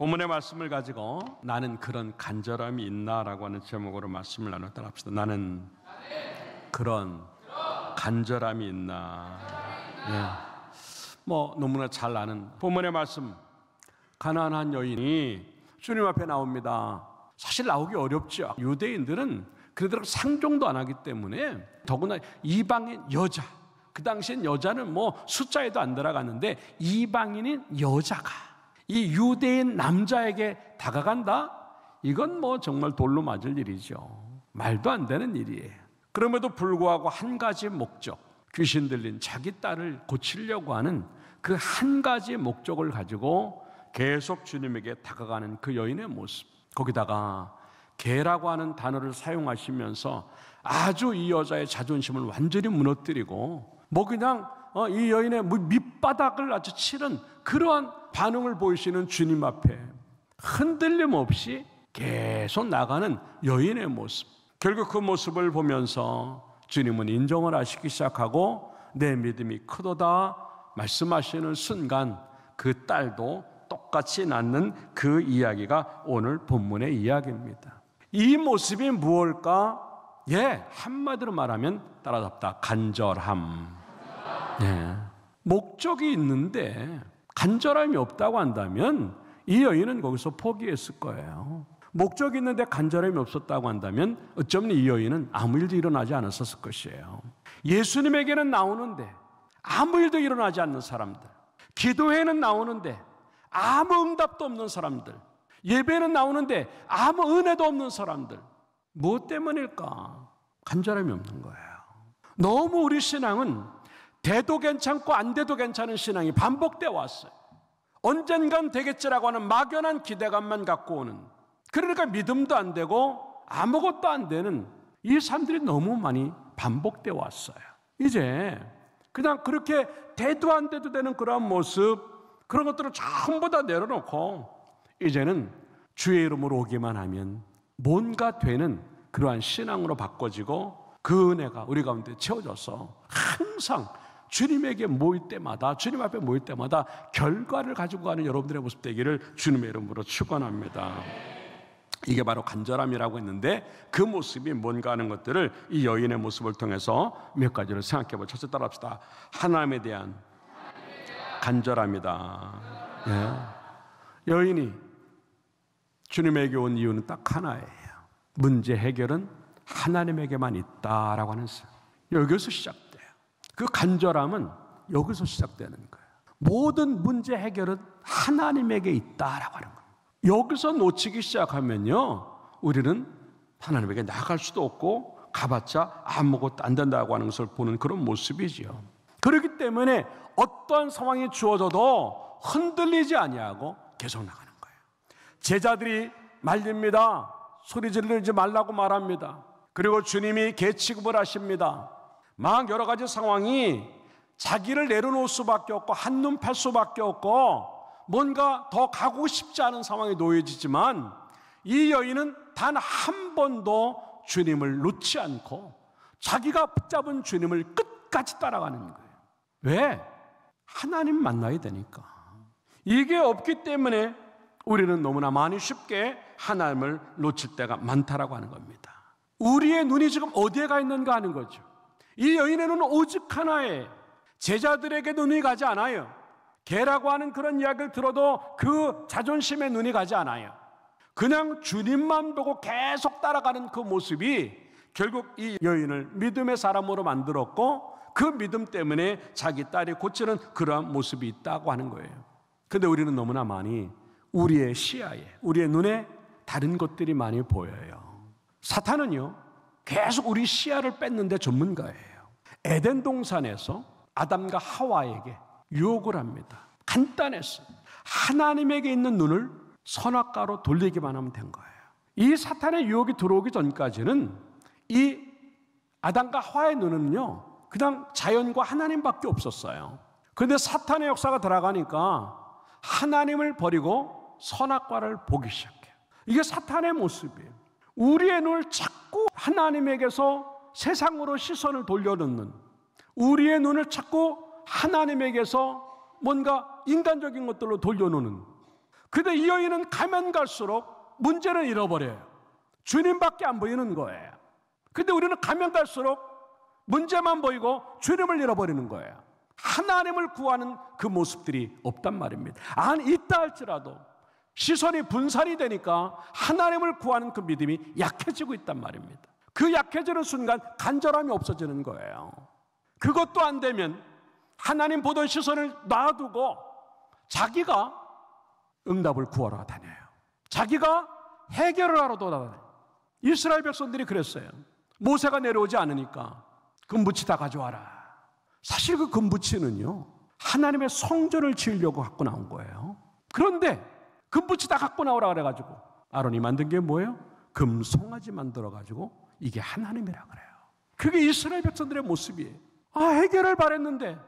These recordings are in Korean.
본문의 말씀을 가지고 나는 그런 간절함이 있나라고 하는 제목으로 말씀을 나눴다 합시다. 나는 그런 간절함이 있나. 너무나 잘 아는 본문의 말씀, 가난한 여인이 주님 앞에 나옵니다. 사실 나오기 어렵죠. 유대인들은 그들은 상종도 안 하기 때문에, 더구나 이방인 여자, 그 당시엔 여자는 숫자에도 안 들어갔는데 이방인인 여자가 이 유대인 남자에게 다가간다? 이건 정말 돌로 맞을 일이죠. 말도 안 되는 일이에요. 그럼에도 불구하고 한 가지 목적, 귀신 들린 자기 딸을 고치려고 하는 그 한 가지 목적을 가지고 계속 주님에게 다가가는 그 여인의 모습, 거기다가 개라고 하는 단어를 사용하시면서 아주 이 여자의 자존심을 완전히 무너뜨리고 그냥 이 여인의 밑바닥을 아주 치는 그러한 반응을 보이시는 주님 앞에 흔들림 없이 계속 나가는 여인의 모습, 결국 그 모습을 보면서 주님은 인정을 하시기 시작하고 내 믿음이 크도다 말씀하시는 순간 그 딸도 똑같이 낳는 그 이야기가 오늘 본문의 이야기입니다. 이 모습이 무엇일까? 한마디로 말하면 따라잡다, 간절함. 목적이 있는데 간절함이 없다고 한다면 이 여인은 거기서 포기했을 거예요. 목적이 있는데 간절함이 없었다고 한다면 어쩌면 이 여인은 아무 일도 일어나지 않았을 것이에요. 예수님에게는 나오는데 아무 일도 일어나지 않는 사람들, 기도회는 나오는데 아무 응답도 없는 사람들, 예배는 나오는데 아무 은혜도 없는 사람들, 무엇 때문일까? 간절함이 없는 거예요. 너무 우리 신앙은 돼도 괜찮고 안 돼도 괜찮은 신앙이 반복되어 왔어요. 언젠간 되겠지라고 하는 막연한 기대감만 갖고 오는, 그러니까 믿음도 안 되고 아무것도 안 되는 이 삶들이 너무 많이 반복되어 왔어요. 이제 그냥 그렇게 돼도 안 돼도 되는 그런 모습, 그런 것들을 전부 다 내려놓고 이제는 주의 이름으로 오기만 하면 뭔가 되는 그러한 신앙으로 바꿔지고 그 은혜가 우리 가운데 채워져서 항상 주님에게 모일 때마다, 주님 앞에 모일 때마다 결과를 가지고 가는 여러분들의 모습 되기를 주님의 이름으로 축원합니다. 이게 바로 간절함이라고 했는데 그 모습이 뭔가 하는 것들을 이 여인의 모습을 통해서 몇 가지를 생각해 보죠. 첫째 따라합시다. 하나님에 대한 간절함이다. 여인이 주님에게 온 이유는 딱 하나예요. 문제 해결은 하나님에게만 있다라고 하는 것. 여기서 시작돼요. 그 간절함은 여기서 시작되는 거예요. 모든 문제 해결은 하나님에게 있다라고 하는 거예요. 여기서 놓치기 시작하면요, 우리는 하나님에게 나갈 수도 없고 가봤자 아무것도 안 된다고 하는 것을 보는 그런 모습이지요. 그렇기 때문에 어떠한 상황이 주어져도 흔들리지 아니하고 계속 나가는 거예요. 제자들이 말립니다. 소리 지르지 말라고 말합니다. 그리고 주님이 개 취급을 하십니다. 막 여러 가지 상황이 자기를 내려놓을 수밖에 없고 한눈 팔 수밖에 없고 뭔가 더 가고 싶지 않은 상황에 놓여지지만 이 여인은 단 한 번도 주님을 놓지 않고 자기가 붙잡은 주님을 끝까지 따라가는 거예요. 왜? 하나님 만나야 되니까. 이게 없기 때문에 우리는 너무나 많이 쉽게 하나님을 놓칠 때가 많다라고 하는 겁니다. 우리의 눈이 지금 어디에 가 있는가 하는 거죠. 이 여인의 눈은 오직 하나에, 제자들에게 눈이 가지 않아요. 개라고 하는 그런 이야기를 들어도 그 자존심에 눈이 가지 않아요. 그냥 주님만 보고 계속 따라가는 그 모습이 결국 이 여인을 믿음의 사람으로 만들었고 그 믿음 때문에 자기 딸이 고치는 그러한 모습이 있다고 하는 거예요. 그런데 우리는 너무나 많이 우리의 시야에, 우리의 눈에 다른 것들이 많이 보여요. 사탄은요, 계속 우리 시야를 뺏는데 전문가예요. 에덴 동산에서 아담과 하와에게 유혹을 합니다. 간단했어요. 하나님에게 있는 눈을 선악과로 돌리기만 하면 된 거예요. 이 사탄의 유혹이 들어오기 전까지는 이 아담과 하와의 눈은요, 그냥 자연과 하나님밖에 없었어요. 그런데 사탄의 역사가 들어가니까 하나님을 버리고 선악과를 보기 시작해요. 이게 사탄의 모습이에요. 우리의 눈을 자꾸 하나님에게서 세상으로 시선을 돌려놓는, 우리의 눈을 자꾸 하나님에게서 뭔가 인간적인 것들로 돌려놓는 근데 이 여인은 가면 갈수록 문제는 잃어버려요. 주님밖에 안 보이는 거예요. 근데 우리는 가면 갈수록 문제만 보이고 주님을 잃어버리는 거예요. 하나님을 구하는 그 모습들이 없단 말입니다. 있다 할지라도 시선이 분산이 되니까 하나님을 구하는 그 믿음이 약해지고 있단 말입니다. 그 약해지는 순간 간절함이 없어지는 거예요. 그것도 안 되면 하나님 보던 시선을 놔두고 자기가 응답을 구하러 다녀요. 자기가 해결을 하러 돌아다녀요. 이스라엘 백성들이 그랬어요. 모세가 내려오지 않으니까 금붙이 다 가져와라. 사실 그 금붙이는요, 하나님의 성전을 지으려고 갖고 나온 거예요. 그런데 금붙이 다 갖고 나오라 그래가지고 아론이 만든 게 뭐예요? 금송아지 만들어가지고 이게 하나님이라 그래요. 그게 이스라엘 백성들의 모습이에요. 해결을 바랬는데,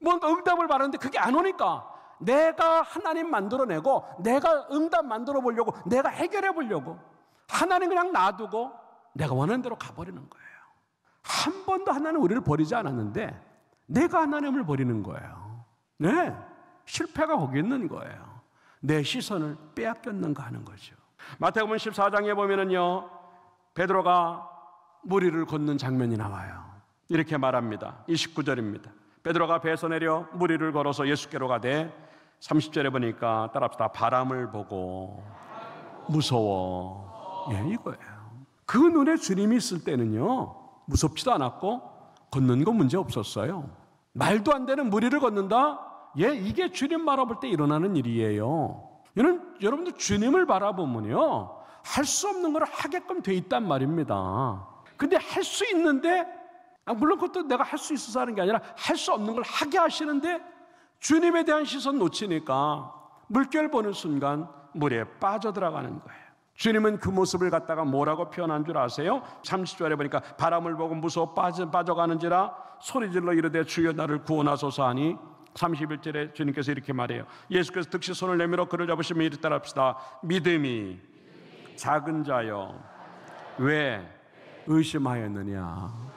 응답을 바랬는데 그게 안 오니까 내가 하나님 만들어내고 내가 응답 만들어 보려고, 내가 해결해 보려고 하나님 그냥 놔두고 내가 원하는 대로 가버리는 거예요. 한 번도 하나님 우리를 버리지 않았는데 내가 하나님을 버리는 거예요. 네, 실패가 거기 있는 거예요. 내 시선을 빼앗겼는가 하는 거죠. 마태복음 14장에 보면은요, 베드로가 물 위를 걷는 장면이 나와요. 이렇게 말합니다. 29절입니다. 베드로가 배에서 내려 물 위를 걸어서 예수께로 가되 30절에 보니까 따라합시다. 바람을 보고 무서워. 이거예요. 그 눈에 주님이 있을 때는요, 무섭지도 않았고 걷는 건 문제 없었어요. 말도 안 되는 물 위를 걷는다? 이게 주님 바라볼 때 일어나는 일이에요. 여러분들 주님을 바라보면요, 할 수 없는 걸 하게끔 돼 있단 말입니다. 근데 할 수 있는데, 물론 그것도 내가 할 수 있어서 하는 게 아니라 할 수 없는 걸 하게 하시는데 주님에 대한 시선 놓치니까 물결 보는 순간 물에 빠져들어가는 거예요. 주님은 그 모습을 갖다가 뭐라고 표현한 줄 아세요? 30절에 보니까 바람을 보고 무서워 빠져가는지라 소리질러 이르되 주여 나를 구원하소서 하니 31절에 주님께서 이렇게 말해요. 예수께서 득시 손을 내밀어 그를 잡으시면 이렇게 따라합시다. 믿음이 작은 자여 왜 의심하였느냐.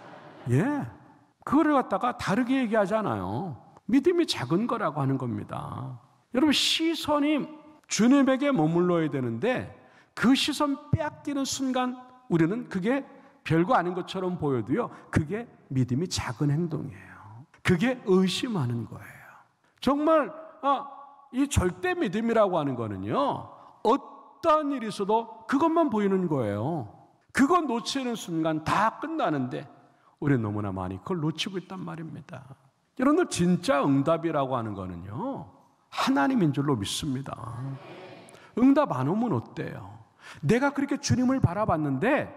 그거를 갖다가 다르게 얘기하잖아요. 믿음이 작은 거라고 하는 겁니다. 여러분, 시선이 주님에게 머물러야 되는데 그 시선 빼앗기는 순간 우리는 그게 별거 아닌 것처럼 보여도요, 그게 믿음이 작은 행동이에요. 그게 의심하는 거예요. 정말 이 절대 믿음이라고 하는 거는요, 어떠한 일이 있어도 그것만 보이는 거예요. 그거 놓치는 순간 다 끝나는데 우리는 너무나 많이 그걸 놓치고 있단 말입니다. 여러분들, 진짜 응답이라고 하는 거는요, 하나님인 줄로 믿습니다. 응답 안 오면 어때요? 내가 그렇게 주님을 바라봤는데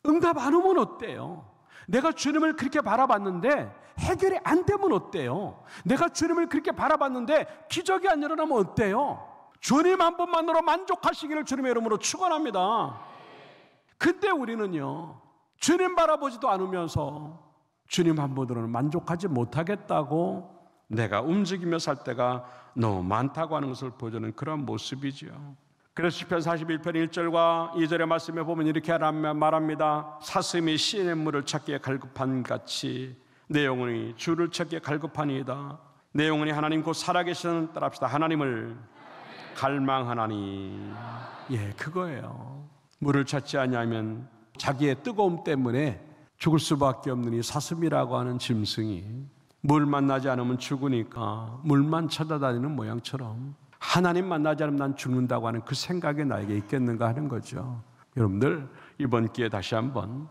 응답 안 오면 어때요? 내가 주님을 그렇게 바라봤는데 해결이 안 되면 어때요? 내가 주님을 그렇게 바라봤는데 기적이 안 일어나면 어때요? 주님 한 분만으로 만족하시기를 주님의 이름으로 축원합니다. 근데 우리는요, 주님 바라보지도 않으면서 주님 한 분으로는 만족하지 못하겠다고 내가 움직이며 살 때가 너무 많다고 하는 것을 보여주는 그런 모습이죠. 그래서 시편 41편 1절과 2절의 말씀에 보면 이렇게 말합니다. 사슴이 시냇물을 찾기에 갈급한 같이 내 영혼이 주를 찾기에 갈급하니이다. 내 영혼이 하나님 곧 살아계시는, 따라합시다, 하나님을 갈망하나니. 그거예요. 물을 찾지 않으면 자기의 뜨거움 때문에 죽을 수밖에 없는 이 사슴이라고 하는 짐승이 물 만나지 않으면 죽으니까 물만 찾아다니는 모양처럼 하나님 만나지 않으면 난 죽는다고 하는 그 생각이 나에게 있겠는가 하는 거죠. 여러분들, 이번 기회에 다시 한번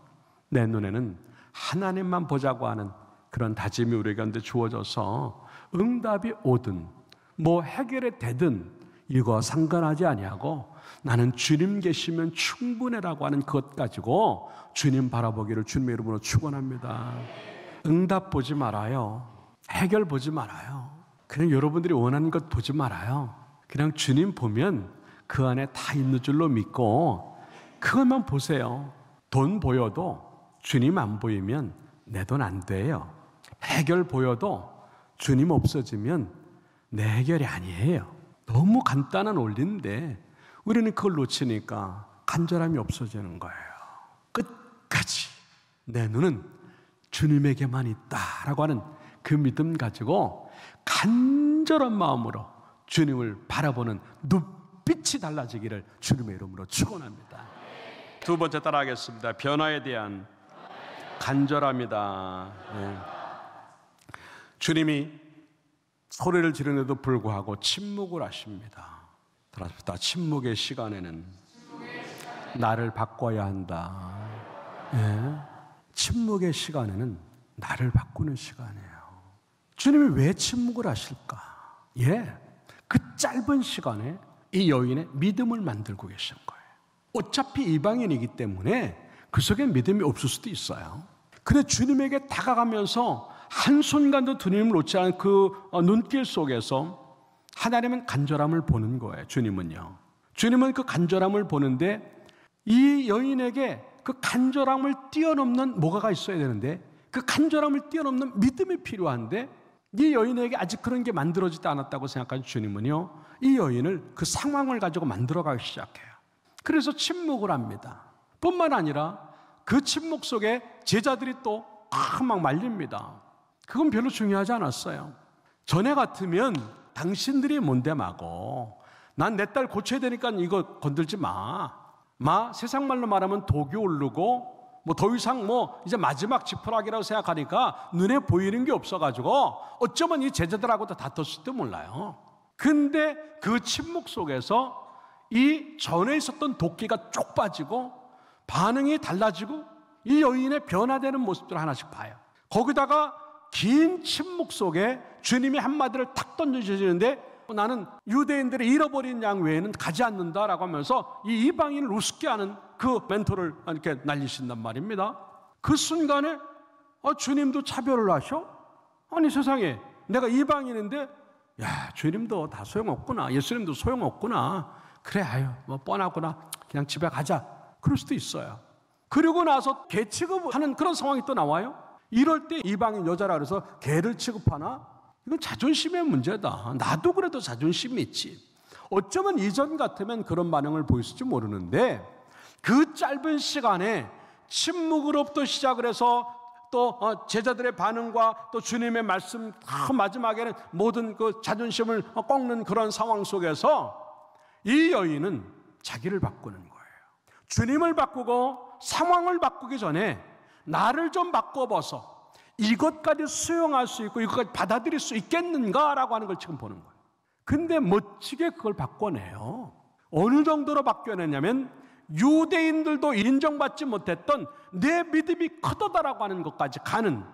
내 눈에는 하나님만 보자고 하는 그런 다짐이 우리 가운데 주어져서 응답이 오든 뭐 해결이 되든 이거 상관하지 아니하고 나는 주님 계시면 충분해라고 하는 것 가지고 주님 바라보기를 주님의 이름으로 축원합니다. 응답 보지 말아요. 해결 보지 말아요. 그냥 여러분들이 원하는 것 보지 말아요. 그냥 주님 보면 그 안에 다 있는 줄로 믿고 그것만 보세요. 돈 보여도 주님 안 보이면 내 돈 안 돼요. 해결 보여도 주님 없어지면 내 해결이 아니에요. 너무 간단한 원리인데 우리는 그걸 놓치니까 간절함이 없어지는 거예요. 끝까지 내 눈은 주님에게만 있다라고 하는 그 믿음 가지고 간절한 마음으로 주님을 바라보는 빛이 달라지기를 주님의 이름으로 축원합니다. 두 번째 따라하겠습니다. 변화에 대한 간절함이다. 네. 주님이 소리를 지르는데도 불구하고 침묵을 하십니다. 따라합시다. 침묵의 시간에는 나를 바꿔야 한다. 네. 침묵의 시간에는 나를 바꾸는 시간이에요. 주님이 왜 침묵을 하실까? 그 짧은 시간에 이 여인의 믿음을 만들고 계신 거예요. 어차피 이방인이기 때문에 그 속에 믿음이 없을 수도 있어요. 근데 주님에게 다가가면서 한순간도 주님을 놓지 않은 그 눈길 속에서 하나님은 간절함을 보는 거예요. 주님은요. 주님은 그 간절함을 보는데 이 여인에게 그 간절함을 뛰어넘는 뭐가가 있어야 되는데 그 간절함을 뛰어넘는 믿음이 필요한데 이 여인에게 아직 그런 게 만들어지지 않았다고 생각하는 주님은요, 이 여인을 그 상황을 가지고 만들어가기 시작해요. 그래서 침묵을 합니다. 뿐만 아니라 그 침묵 속에 제자들이 또 막 말립니다. 그건 별로 중요하지 않았어요. 전에 같으면 당신들이 뭔데 마고, 난 내 딸 고쳐야 되니까 이거 건들지 마. 세상 말로 말하면 독이 오르고 더 이상 이제 마지막 지푸라기라고 생각하니까 눈에 보이는 게 없어가지고 어쩌면 이 제자들하고도 다퉜을지도 몰라요. 근데 그 침묵 속에서 이 전에 있었던 도끼가 쭉 빠지고 반응이 달라지고 이 여인의 변화되는 모습들을 하나씩 봐요. 거기다가 긴 침묵 속에 주님이 한마디를 탁 던져주시는데 나는 유대인들의 잃어버린 양 외에는 가지 않는다라고 하면서 이 이방인을 우습게 하는 그 멘토를 이렇게 날리신단 말입니다. 그 순간에 주님도 차별을 하셔? 아니 세상에 내가 이방인인데 주님도 다 소용없구나. 예수님도 소용없구나. 그래 뻔하구나. 그냥 집에 가자. 그럴 수도 있어요. 그리고 나서 개 취급하는 그런 상황이 또 나와요. 이럴 때 이방인 여자라 그래서 개를 취급하나? 이건 자존심의 문제다. 나도 그래도 자존심이 있지. 어쩌면 이전 같으면 그런 반응을 보였을지 모르는데 그 짧은 시간에 침묵으로부터 시작을 해서 또 제자들의 반응과 또 주님의 말씀 마지막에는 모든 그 자존심을 꺾는 그런 상황 속에서 이 여인은 자기를 바꾸는 거예요. 주님을 바꾸고 상황을 바꾸기 전에 나를 좀 바꿔봐서 이것까지 수용할 수 있고 이것까지 받아들일 수 있겠는가라고 하는 걸 지금 보는 거예요. 근데 멋지게 그걸 바꿔내요. 어느 정도로 바꿔내냐면 유대인들도 인정받지 못했던 내 믿음이 크다라고 하는 것까지 가는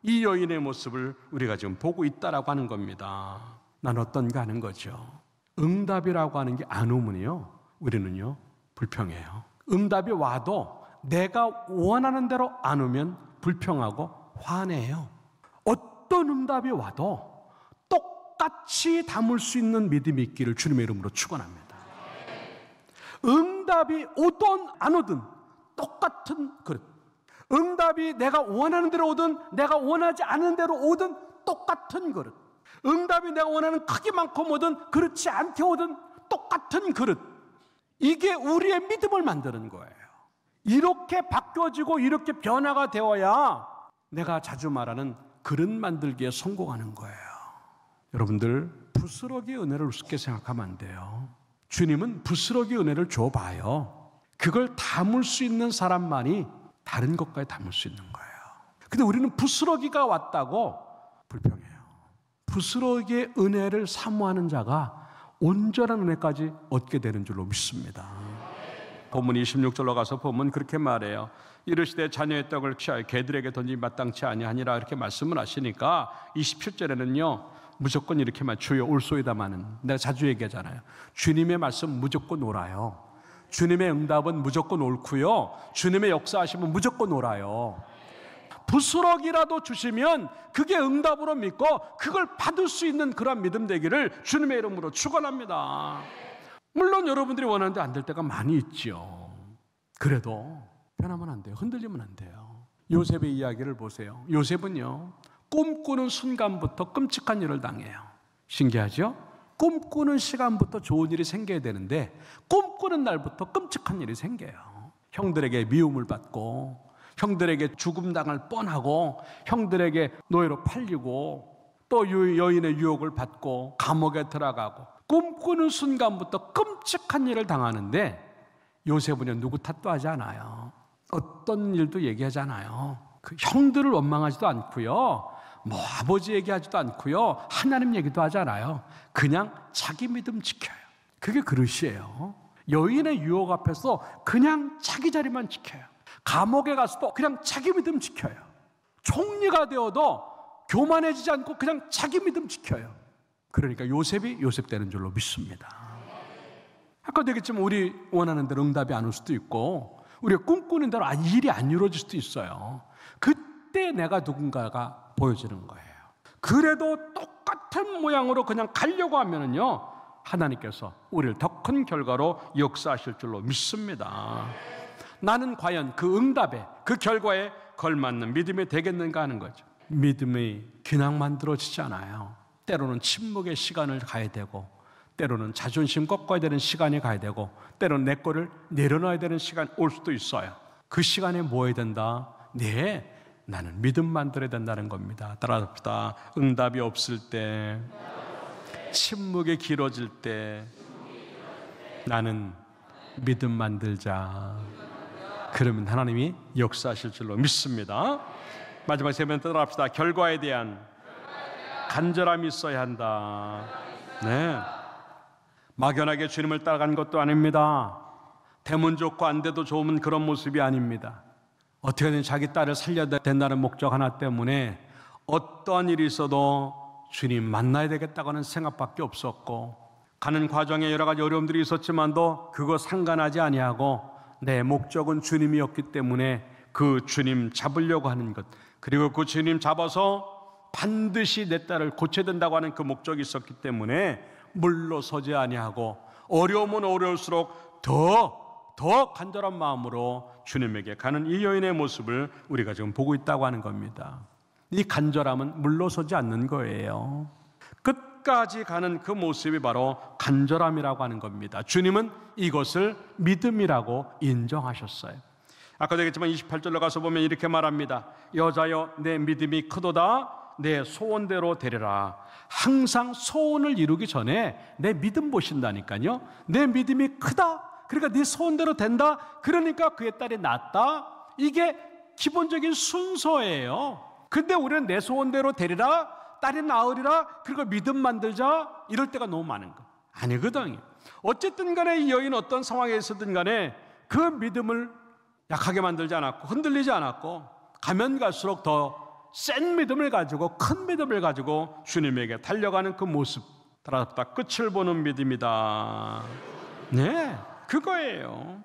이 여인의 모습을 우리가 지금 보고 있다라고 하는 겁니다. 난 어떤가 하는 거죠. 응답이라고 하는 게 안 오면요, 우리는요 불평해요. 응답이 와도 내가 원하는 대로 안 오면 불평하고 화내요. 어떤 응답이 와도 똑같이 담을 수 있는 믿음이 있기를 주님의 이름으로 축원합니다. 응답이 오든 안 오든 똑같은 그릇. 응답이 내가 원하는 대로 오든 내가 원하지 않은 대로 오든 똑같은 그릇. 응답이 내가 원하는 크기만큼 오든 그렇지 않게 오든 똑같은 그릇. 이게 우리의 믿음을 만드는 거예요. 이렇게 바뀌어지고 이렇게 변화가 되어야 내가 자주 말하는 그릇 만들기에 성공하는 거예요. 여러분들 부스러기 은혜를 우습게 생각하면 안 돼요. 주님은 부스러기 은혜를 줘봐요. 그걸 담을 수 있는 사람만이 다른 것까지 담을 수 있는 거예요. 근데 우리는 부스러기가 왔다고 불평해요. 부스러기의 은혜를 사모하는 자가 온전한 은혜까지 얻게 되는 줄로 믿습니다. 본문 26절로 가서 보면 그렇게 말해요. 이르시되 자녀의 떡을 취하여 개들에게 던지기 마땅치 아니하니라 이렇게 말씀을 하시니까 27절에는요 무조건 이렇게 말 주여 올소이다마는 내가 자주 얘기하잖아요. 주님의 말씀 무조건 옳아요. 주님의 응답은 무조건 옳고요. 주님의 역사하시면 무조건 옳아요. 부스러기라도 주시면 그게 응답으로 믿고 그걸 받을 수 있는 그런 믿음 되기를 주님의 이름으로 축원합니다. 물론 여러분들이 원하는데 안 될 때가 많이 있죠. 그래도 변하면 안 돼요. 흔들리면 안 돼요. 요셉의 이야기를 보세요. 요셉은요 꿈꾸는 순간부터 끔찍한 일을 당해요. 신기하죠? 꿈꾸는 시간부터 좋은 일이 생겨야 되는데 꿈꾸는 날부터 끔찍한 일이 생겨요. 형들에게 미움을 받고 형들에게 죽음 당할 뻔하고 형들에게 노예로 팔리고 또 여인의 유혹을 받고 감옥에 들어가고 꿈꾸는 순간부터 끔찍한 일을 당하는데 요셉은 누구 탓도 하지 않아요. 어떤 일도 얘기하지 않아요. 그 형들을 원망하지도 않고요. 뭐 아버지 얘기하지도 않고요. 하나님 얘기도 하지 않아요. 그냥 자기 믿음 지켜요. 그게 그릇이에요. 여인의 유혹 앞에서 그냥 자기 자리만 지켜요. 감옥에 가서도 그냥 자기 믿음 지켜요. 총리가 되어도 교만해지지 않고 그냥 자기 믿음 지켜요. 그러니까 요셉이 요셉 되는 줄로 믿습니다. 아까 되겠지만 우리 원하는 대로 응답이 안 올 수도 있고 우리가 꿈꾸는 대로 일이 안 이루어질 수도 있어요. 그때 내가 누군가가 보여지는 거예요. 그래도 똑같은 모양으로 그냥 가려고 하면은요, 하나님께서 우리를 더 큰 결과로 역사하실 줄로 믿습니다. 나는 과연 그 응답에, 그 결과에 걸맞는 믿음이 되겠는가 하는 거죠. 믿음이 그냥 만들어지지 않아요. 때로는 침묵의 시간을 가야 되고, 때로는 자존심 꺾어야 되는 시간이 가야 되고, 때로는 내 거를 내려놔야 되는 시간 올 수도 있어요. 그 시간에 뭐 해야 된다? 네, 나는 믿음 만들어야 된다는 겁니다. 따라합시다. 응답이 없을 때, 침묵이 길어질 때, 나는 믿음 만들자. 그러면 하나님이 역사하실 줄로 믿습니다. 마지막 세 번째 따라합시다. 결과에 대한 간절함이 있어야 한다. 네, 막연하게 주님을 따라간 것도 아닙니다. 되면 좋고 안 돼도 좋으면 그런 모습이 아닙니다. 어떻게든 자기 딸을 살려야 된다는 목적 하나 때문에 어떠한 일이 있어도 주님 만나야 되겠다고 하는 생각밖에 없었고, 가는 과정에 여러 가지 어려움들이 있었지만도 그거 상관하지 아니하고 내 목적은 주님이었기 때문에 그 주님 잡으려고 하는 것, 그리고 그 주님 잡아서 반드시 내 딸을 고쳐야 된다고 하는 그 목적이 있었기 때문에 물러서지 아니하고 어려우면 어려울수록 더 간절한 마음으로 주님에게 가는 이 여인의 모습을 우리가 지금 보고 있다고 하는 겁니다. 이 간절함은 물러서지 않는 거예요. 끝까지 가는 그 모습이 바로 간절함이라고 하는 겁니다. 주님은 이것을 믿음이라고 인정하셨어요. 아까도 얘기했지만 28절로 가서 보면 이렇게 말합니다. 여자여 내 믿음이 크도다. 내 소원대로 되리라. 항상 소원을 이루기 전에 내 믿음 보신다니까요. 내 믿음이 크다. 그러니까 네 소원대로 된다. 그러니까 그의 딸이 낫다. 이게 기본적인 순서예요. 근데 우리는 내 소원대로 되리라, 딸이 나으리라, 그리고 믿음 만들자, 이럴 때가 너무 많은 거 아니거든요. 어쨌든 간에 이 여인 어떤 상황에 있었든 간에 그 믿음을 약하게 만들지 않았고 흔들리지 않았고 가면 갈수록 더 센 믿음을 가지고 큰 믿음을 가지고 주님에게 달려가는 그 모습, 따라다 끝을 보는 믿음이다. 네, 그거예요.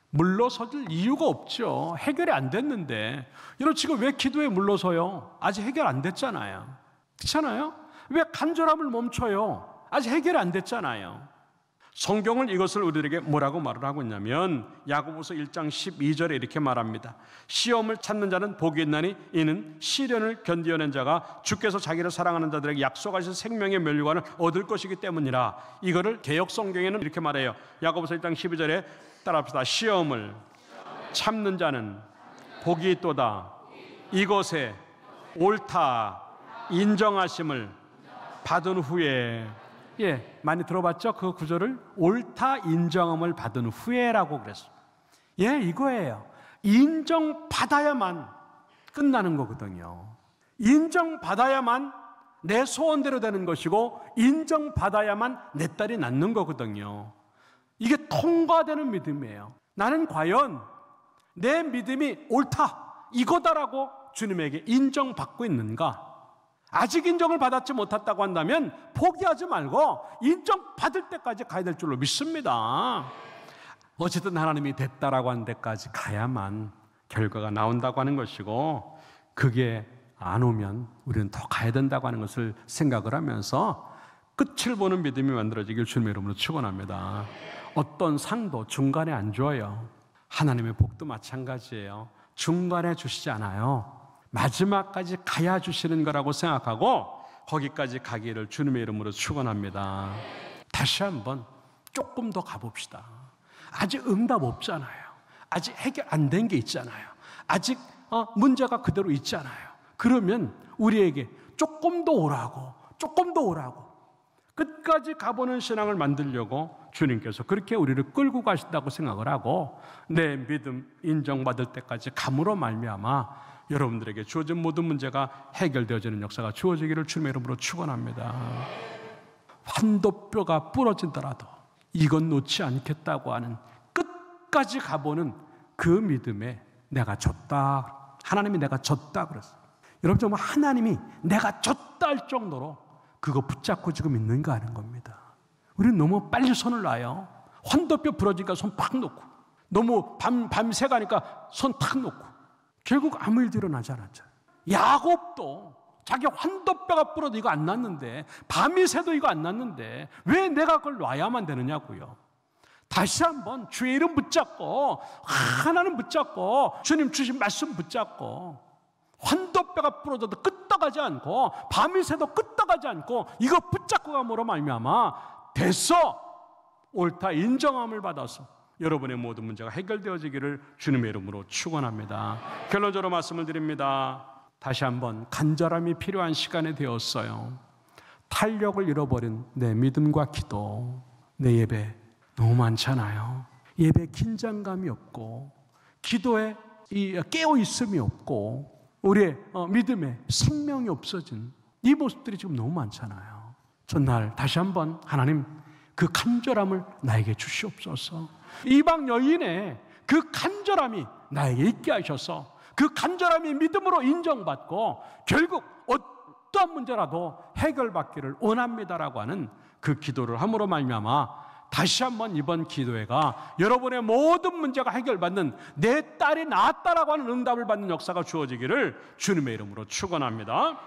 물러설 이유가 없죠. 해결이 안 됐는데. 여러분 지금 왜 기도에 물러서요? 아직 해결 안 됐잖아요. 그렇잖아요? 왜 간절함을 멈춰요? 아직 해결이 안 됐잖아요. 성경은 이것을 우리에게 뭐라고 말을 하고 있냐면 야고보서 1장 12절에 이렇게 말합니다. 시험을 찾는 자는 복이 있나니 이는 시련을 견디어낸 자가 주께서 자기를 사랑하는 자들에게 약속하신 생명의 면류관을 얻을 것이기 때문이라. 이거를 개역 성경에는 이렇게 말해요. 야고보서 1장 12절에 따라합시다. 시험을 참는 자는 복이 있도다. 이것에 옳다 인정하심을 받은 후에, 예, 많이 들어봤죠? 그 구절을 옳다 인정함을 받은 후에라고 그랬어요. 예, 이거예요. 인정받아야만 끝나는 거거든요. 인정받아야만 내 소원대로 되는 것이고 인정받아야만 내 딸이 낫는 거거든요. 이게 통과되는 믿음이에요. 나는 과연 내 믿음이 옳다, 이거다라고 주님에게 인정받고 있는가? 아직 인정을 받았지 못했다고 한다면 포기하지 말고 인정받을 때까지 가야 될 줄로 믿습니다. 어쨌든 하나님이 됐다라고 하는 데까지 가야만 결과가 나온다고 하는 것이고, 그게 안 오면 우리는 더 가야 된다고 하는 것을 생각을 하면서 끝을 보는 믿음이 만들어지길 주님의 이름으로 축원합니다. 어떤 상도 중간에 안 줘요. 하나님의 복도 마찬가지예요. 중간에 주시지 않아요. 마지막까지 가야 주시는 거라고 생각하고 거기까지 가기를 주님의 이름으로 축원합니다. 다시 한번 조금 더 가봅시다. 아직 응답 없잖아요. 아직 해결 안 된 게 있잖아요. 아직 문제가 그대로 있잖아요. 그러면 우리에게 조금 더 오라고, 조금 더 오라고. 끝까지 가보는 신앙을 만들려고 주님께서 그렇게 우리를 끌고 가신다고 생각을 하고 내 믿음 인정받을 때까지 감으로 말미암아 여러분들에게 주어진 모든 문제가 해결되어지는 역사가 주어지기를 주님의 이름으로 축원합니다. 환도뼈가 부러진더라도 이건 놓지 않겠다고 하는 끝까지 가보는 그 믿음에 내가 졌다. 하나님이 내가 졌다 그랬어요. 여러분 정말 하나님이 내가 졌다 할 정도로 그거 붙잡고 지금 있는가 하는 겁니다. 우리는 너무 빨리 손을 놔요. 환도뼈 부러지니까 손 팍 놓고, 너무 밤새 가니까 손 탁 놓고, 결국 아무 일도 일어나지 않았죠. 야곱도 자기 환도뼈가 부러져 이거 안 났는데, 밤이 새도 이거 안 났는데 왜 내가 그걸 놔야만 되느냐고요. 다시 한번 주의 이름 붙잡고, 하나님 붙잡고, 주님 주신 말씀 붙잡고, 환도뼈가 부러져도 끄떡하지 않고 밤이 새도 끄떡하지 않고 이거 붙잡고 감으로 말미암아 됐어, 옳다 인정함을 받아서 여러분의 모든 문제가 해결되어지기를 주님의 이름으로 축원합니다. 결론적으로 말씀을 드립니다. 다시 한번 간절함이 필요한 시간이 되었어요. 탄력을 잃어버린 내 믿음과 기도, 내 예배 너무 많잖아요. 예배 긴장감이 없고 기도에 깨어있음이 없고 우리의 믿음에 생명이 없어진 이 모습들이 지금 너무 많잖아요. 전날 다시 한번 하나님 그 간절함을 나에게 주시옵소서. 이방 여인의 그 간절함이 나에게 있게 하셔서 그 간절함이 믿음으로 인정받고 결국 어떤 문제라도 해결받기를 원합니다라고 하는 그 기도를 함으로 말미암아 다시 한번 이번 기도회가 여러분의 모든 문제가 해결받는 내 딸이 낳았다라고 하는 응답을 받는 역사가 주어지기를 주님의 이름으로 축원합니다.